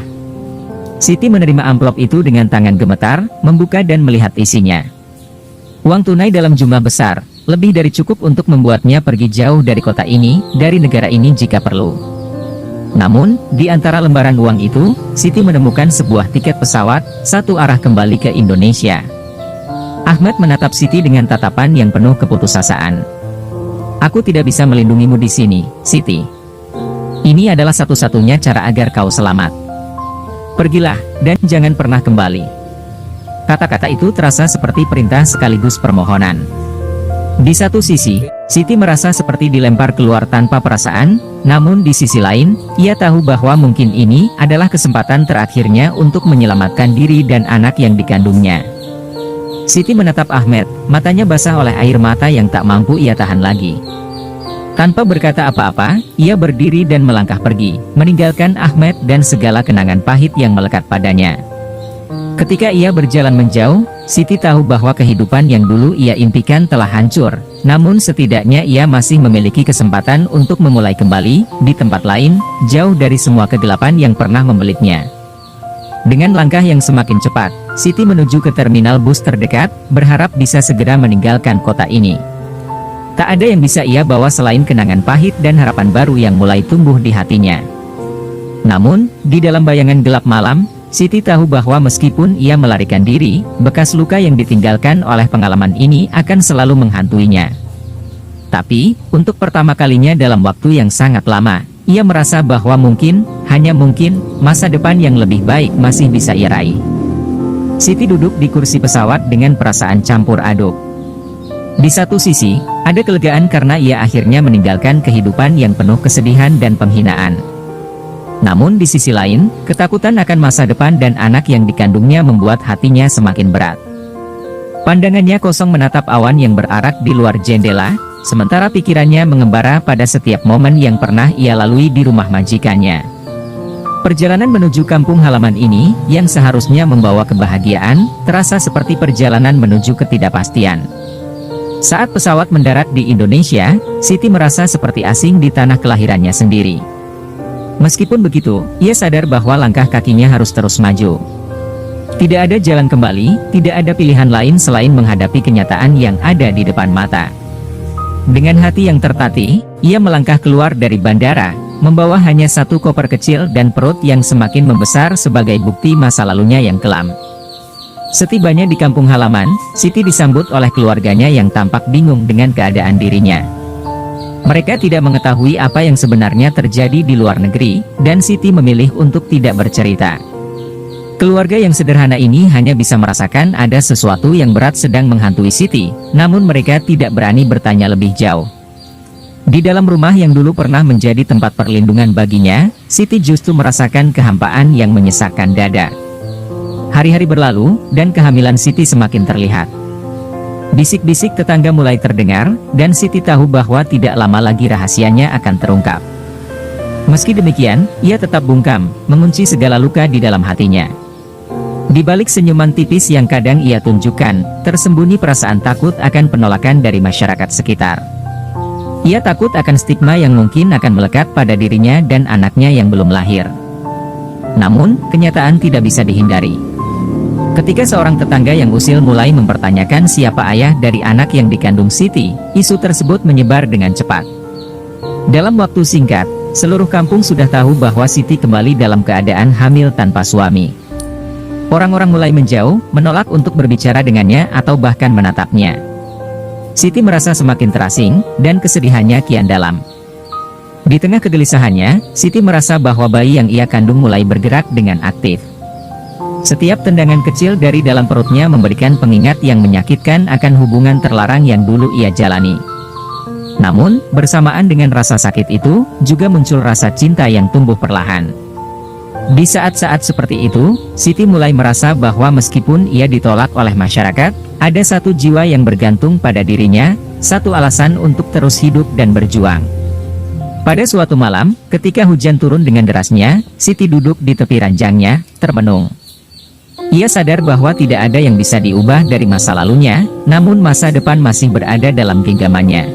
Siti menerima amplop itu dengan tangan gemetar, membuka dan melihat isinya. Uang tunai dalam jumlah besar, lebih dari cukup untuk membuatnya pergi jauh dari kota ini, dari negara ini jika perlu. Namun, di antara lembaran uang itu, Siti menemukan sebuah tiket pesawat, satu arah kembali ke Indonesia. Ahmed menatap Siti dengan tatapan yang penuh keputusasaan. Aku tidak bisa melindungimu di sini, Siti. Ini adalah satu-satunya cara agar kau selamat. Pergilah, dan jangan pernah kembali. Kata-kata itu terasa seperti perintah sekaligus permohonan. Di satu sisi, Siti merasa seperti dilempar keluar tanpa perasaan, namun di sisi lain, ia tahu bahwa mungkin ini adalah kesempatan terakhirnya untuk menyelamatkan diri dan anak yang dikandungnya. Siti menatap Ahmed, matanya basah oleh air mata yang tak mampu ia tahan lagi. Tanpa berkata apa-apa, ia berdiri dan melangkah pergi, meninggalkan Ahmed dan segala kenangan pahit yang melekat padanya. Ketika ia berjalan menjauh, Siti tahu bahwa kehidupan yang dulu ia impikan telah hancur, namun setidaknya ia masih memiliki kesempatan untuk memulai kembali, di tempat lain, jauh dari semua kegelapan yang pernah membelitnya. Dengan langkah yang semakin cepat, Siti menuju ke terminal bus terdekat, berharap bisa segera meninggalkan kota ini. Tak ada yang bisa ia bawa selain kenangan pahit dan harapan baru yang mulai tumbuh di hatinya. Namun, di dalam bayangan gelap malam, Siti tahu bahwa meskipun ia melarikan diri, bekas luka yang ditinggalkan oleh pengalaman ini akan selalu menghantuinya. Tapi, untuk pertama kalinya dalam waktu yang sangat lama, ia merasa bahwa mungkin, hanya mungkin, masa depan yang lebih baik masih bisa ia raih. Siti duduk di kursi pesawat dengan perasaan campur aduk. Di satu sisi, ada kelegaan karena ia akhirnya meninggalkan kehidupan yang penuh kesedihan dan penghinaan. Namun di sisi lain, ketakutan akan masa depan dan anak yang dikandungnya membuat hatinya semakin berat. Pandangannya kosong menatap awan yang berarak di luar jendela, sementara pikirannya mengembara pada setiap momen yang pernah ia lalui di rumah majikannya. Perjalanan menuju kampung halaman ini, yang seharusnya membawa kebahagiaan, terasa seperti perjalanan menuju ketidakpastian. Saat pesawat mendarat di Indonesia, Siti merasa seperti asing di tanah kelahirannya sendiri. Meskipun begitu, ia sadar bahwa langkah kakinya harus terus maju. Tidak ada jalan kembali, tidak ada pilihan lain selain menghadapi kenyataan yang ada di depan mata. Dengan hati yang tertatih, ia melangkah keluar dari bandara, membawa hanya satu koper kecil dan perut yang semakin membesar sebagai bukti masa lalunya yang kelam. Setibanya di kampung halaman, Siti disambut oleh keluarganya yang tampak bingung dengan keadaan dirinya. Mereka tidak mengetahui apa yang sebenarnya terjadi di luar negeri, dan Siti memilih untuk tidak bercerita. Keluarga yang sederhana ini hanya bisa merasakan ada sesuatu yang berat sedang menghantui Siti, namun mereka tidak berani bertanya lebih jauh. Di dalam rumah yang dulu pernah menjadi tempat perlindungan baginya, Siti justru merasakan kehampaan yang menyesakkan dada. Hari-hari berlalu, dan kehamilan Siti semakin terlihat. Bisik-bisik tetangga mulai terdengar, dan Siti tahu bahwa tidak lama lagi rahasianya akan terungkap. Meski demikian, ia tetap bungkam, mengunci segala luka di dalam hatinya. Di balik senyuman tipis yang kadang ia tunjukkan, tersembunyi perasaan takut akan penolakan dari masyarakat sekitar. Ia takut akan stigma yang mungkin akan melekat pada dirinya dan anaknya yang belum lahir. Namun, kenyataan tidak bisa dihindari. Ketika seorang tetangga yang usil mulai mempertanyakan siapa ayah dari anak yang dikandung Siti, isu tersebut menyebar dengan cepat. Dalam waktu singkat, seluruh kampung sudah tahu bahwa Siti kembali dalam keadaan hamil tanpa suami. Orang-orang mulai menjauh, menolak untuk berbicara dengannya atau bahkan menatapnya. Siti merasa semakin terasing, dan kesedihannya kian dalam. Di tengah kegelisahannya, Siti merasa bahwa bayi yang ia kandung mulai bergerak dengan aktif. Setiap tendangan kecil dari dalam perutnya memberikan pengingat yang menyakitkan akan hubungan terlarang yang dulu ia jalani. Namun, bersamaan dengan rasa sakit itu, juga muncul rasa cinta yang tumbuh perlahan. Di saat-saat seperti itu, Siti mulai merasa bahwa meskipun ia ditolak oleh masyarakat, ada satu jiwa yang bergantung pada dirinya, satu alasan untuk terus hidup dan berjuang. Pada suatu malam, ketika hujan turun dengan derasnya, Siti duduk di tepi ranjangnya, termenung. Ia sadar bahwa tidak ada yang bisa diubah dari masa lalunya, namun masa depan masih berada dalam genggamannya.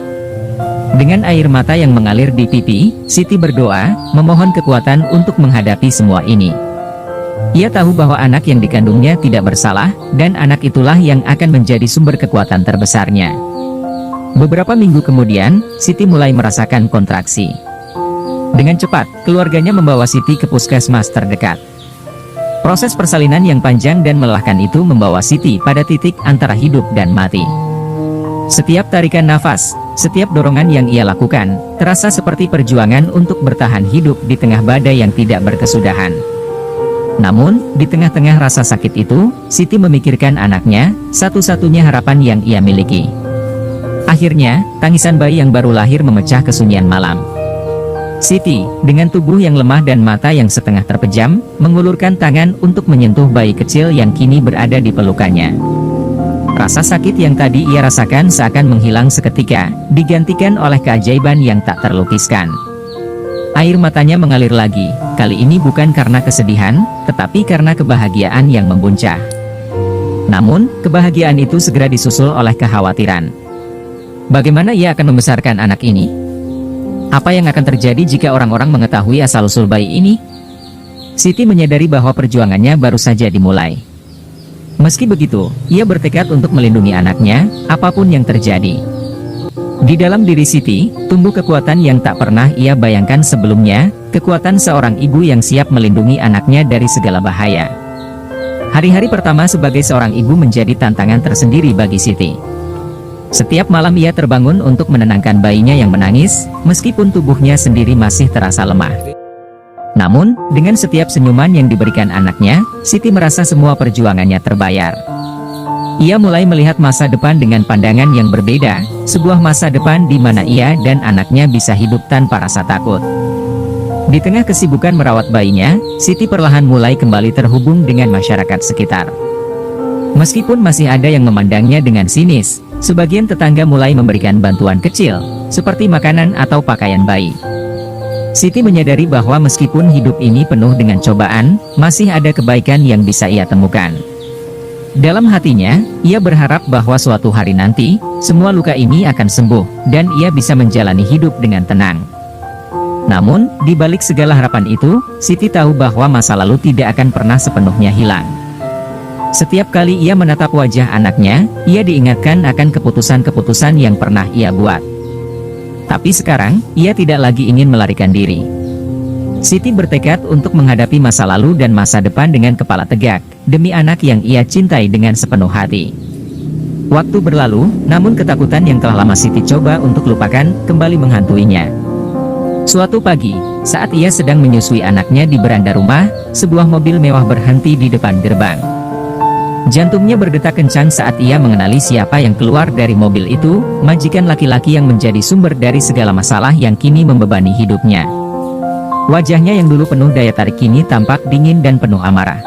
Dengan air mata yang mengalir di pipi, Siti berdoa, memohon kekuatan untuk menghadapi semua ini. Ia tahu bahwa anak yang dikandungnya tidak bersalah, dan anak itulah yang akan menjadi sumber kekuatan terbesarnya. Beberapa minggu kemudian, Siti mulai merasakan kontraksi. Dengan cepat, keluarganya membawa Siti ke puskesmas terdekat. Proses persalinan yang panjang dan melelahkan itu membawa Siti pada titik antara hidup dan mati. Setiap tarikan nafas, setiap dorongan yang ia lakukan, terasa seperti perjuangan untuk bertahan hidup di tengah badai yang tidak berkesudahan. Namun, di tengah-tengah rasa sakit itu, Siti memikirkan anaknya, satu-satunya harapan yang ia miliki. Akhirnya, tangisan bayi yang baru lahir memecah kesunyian malam. Siti, dengan tubuh yang lemah dan mata yang setengah terpejam, mengulurkan tangan untuk menyentuh bayi kecil yang kini berada di pelukannya. Rasa sakit yang tadi ia rasakan seakan menghilang seketika, digantikan oleh keajaiban yang tak terlukiskan. Air matanya mengalir lagi, kali ini bukan karena kesedihan, tetapi karena kebahagiaan yang membuncah. Namun, kebahagiaan itu segera disusul oleh kekhawatiran. Bagaimana ia akan membesarkan anak ini? Apa yang akan terjadi jika orang-orang mengetahui asal-usul bayi ini? Siti menyadari bahwa perjuangannya baru saja dimulai. Meski begitu, ia bertekad untuk melindungi anaknya, apapun yang terjadi. Di dalam diri Siti, tumbuh kekuatan yang tak pernah ia bayangkan sebelumnya, kekuatan seorang ibu yang siap melindungi anaknya dari segala bahaya. Hari-hari pertama sebagai seorang ibu menjadi tantangan tersendiri bagi Siti. Setiap malam ia terbangun untuk menenangkan bayinya yang menangis, meskipun tubuhnya sendiri masih terasa lemah. Namun, dengan setiap senyuman yang diberikan anaknya, Siti merasa semua perjuangannya terbayar. Ia mulai melihat masa depan dengan pandangan yang berbeda, sebuah masa depan di mana ia dan anaknya bisa hidup tanpa rasa takut. Di tengah kesibukan merawat bayinya, Siti perlahan mulai kembali terhubung dengan masyarakat sekitar. Meskipun masih ada yang memandangnya dengan sinis, sebagian tetangga mulai memberikan bantuan kecil, seperti makanan atau pakaian bayi. Siti menyadari bahwa meskipun hidup ini penuh dengan cobaan, masih ada kebaikan yang bisa ia temukan. Dalam hatinya, ia berharap bahwa suatu hari nanti, semua luka ini akan sembuh, dan ia bisa menjalani hidup dengan tenang. Namun, di balik segala harapan itu, Siti tahu bahwa masa lalu tidak akan pernah sepenuhnya hilang. Setiap kali ia menatap wajah anaknya, ia diingatkan akan keputusan-keputusan yang pernah ia buat. Tapi sekarang, ia tidak lagi ingin melarikan diri. Siti bertekad untuk menghadapi masa lalu dan masa depan dengan kepala tegak, demi anak yang ia cintai dengan sepenuh hati. Waktu berlalu, namun ketakutan yang telah lama Siti coba untuk lupakan, kembali menghantuinya. Suatu pagi, saat ia sedang menyusui anaknya di beranda rumah, sebuah mobil mewah berhenti di depan gerbang. Jantungnya berdetak kencang saat ia mengenali siapa yang keluar dari mobil itu, majikan laki-laki yang menjadi sumber dari segala masalah yang kini membebani hidupnya. Wajahnya yang dulu penuh daya tarik kini tampak dingin dan penuh amarah.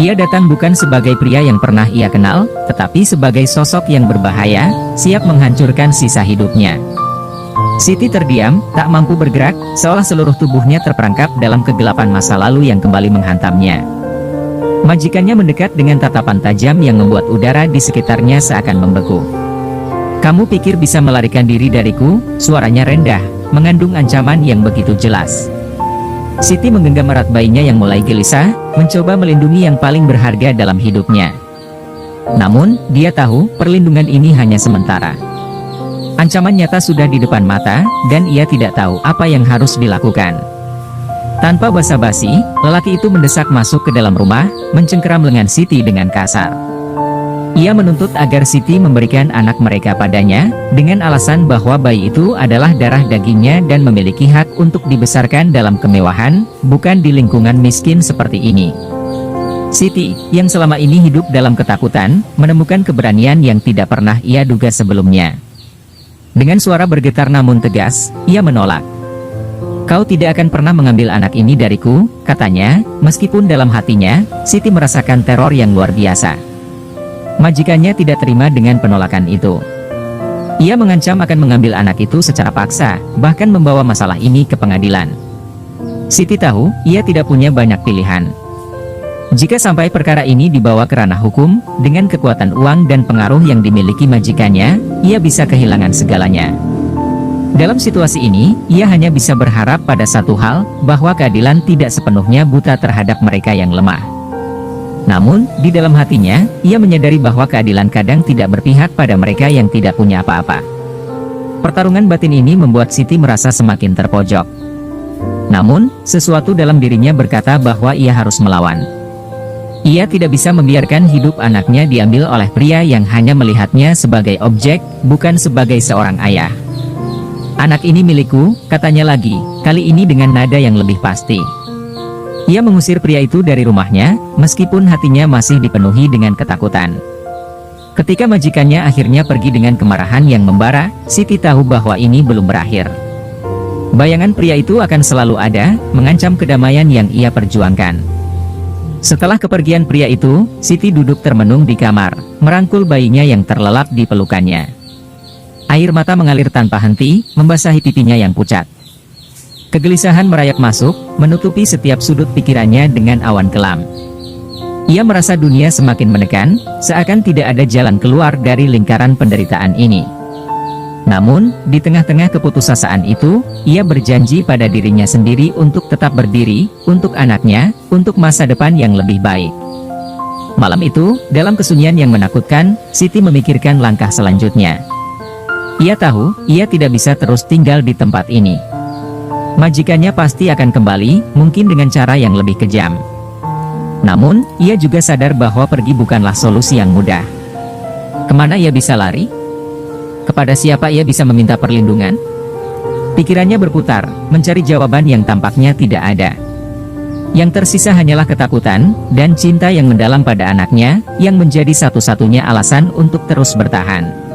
Ia datang bukan sebagai pria yang pernah ia kenal, tetapi sebagai sosok yang berbahaya, siap menghancurkan sisa hidupnya. Siti terdiam, tak mampu bergerak, seolah seluruh tubuhnya terperangkap dalam kegelapan masa lalu yang kembali menghantamnya. Majikannya mendekat dengan tatapan tajam yang membuat udara di sekitarnya seakan membeku. "Kamu pikir bisa melarikan diri dariku?" Suaranya rendah, mengandung ancaman yang begitu jelas. Siti menggenggam erat bayinya yang mulai gelisah, mencoba melindungi yang paling berharga dalam hidupnya. Namun, dia tahu, perlindungan ini hanya sementara. Ancaman nyata sudah di depan mata, dan ia tidak tahu apa yang harus dilakukan. Tanpa basa-basi, lelaki itu mendesak masuk ke dalam rumah, mencengkeram lengan Siti dengan kasar. Ia menuntut agar Siti memberikan anak mereka padanya, dengan alasan bahwa bayi itu adalah darah dagingnya dan memiliki hak untuk dibesarkan dalam kemewahan, bukan di lingkungan miskin seperti ini. Siti, yang selama ini hidup dalam ketakutan, menemukan keberanian yang tidak pernah ia duga sebelumnya. Dengan suara bergetar namun tegas, ia menolak. "Kau tidak akan pernah mengambil anak ini dariku," katanya, meskipun dalam hatinya, Siti merasakan teror yang luar biasa. Majikannya tidak terima dengan penolakan itu. Ia mengancam akan mengambil anak itu secara paksa, bahkan membawa masalah ini ke pengadilan. Siti tahu, ia tidak punya banyak pilihan. Jika sampai perkara ini dibawa ke ranah hukum, dengan kekuatan uang dan pengaruh yang dimiliki majikannya, ia bisa kehilangan segalanya. Dalam situasi ini, ia hanya bisa berharap pada satu hal, bahwa keadilan tidak sepenuhnya buta terhadap mereka yang lemah. Namun, di dalam hatinya, ia menyadari bahwa keadilan kadang tidak berpihak pada mereka yang tidak punya apa-apa. Pertarungan batin ini membuat Siti merasa semakin terpojok. Namun, sesuatu dalam dirinya berkata bahwa ia harus melawan. Ia tidak bisa membiarkan hidup anaknya diambil oleh pria yang hanya melihatnya sebagai objek, bukan sebagai seorang ayah. "Anak ini milikku," katanya lagi, kali ini dengan nada yang lebih pasti. Ia mengusir pria itu dari rumahnya, meskipun hatinya masih dipenuhi dengan ketakutan. Ketika majikannya akhirnya pergi dengan kemarahan yang membara, Siti tahu bahwa ini belum berakhir. Bayangan pria itu akan selalu ada, mengancam kedamaian yang ia perjuangkan. Setelah kepergian pria itu, Siti duduk termenung di kamar, merangkul bayinya yang terlelap di pelukannya. Air mata mengalir tanpa henti, membasahi pipinya yang pucat. Kegelisahan merayap masuk, menutupi setiap sudut pikirannya dengan awan kelam. Ia merasa dunia semakin menekan, seakan tidak ada jalan keluar dari lingkaran penderitaan ini. Namun, di tengah-tengah keputusasaan itu, ia berjanji pada dirinya sendiri untuk tetap berdiri, untuk anaknya, untuk masa depan yang lebih baik. Malam itu, dalam kesunyian yang menakutkan, Siti memikirkan langkah selanjutnya. Ia tahu, ia tidak bisa terus tinggal di tempat ini. Majikannya pasti akan kembali, mungkin dengan cara yang lebih kejam. Namun, ia juga sadar bahwa pergi bukanlah solusi yang mudah. Kemana ia bisa lari? Kepada siapa ia bisa meminta perlindungan? Pikirannya berputar, mencari jawaban yang tampaknya tidak ada. Yang tersisa hanyalah ketakutan, dan cinta yang mendalam pada anaknya, yang menjadi satu-satunya alasan untuk terus bertahan.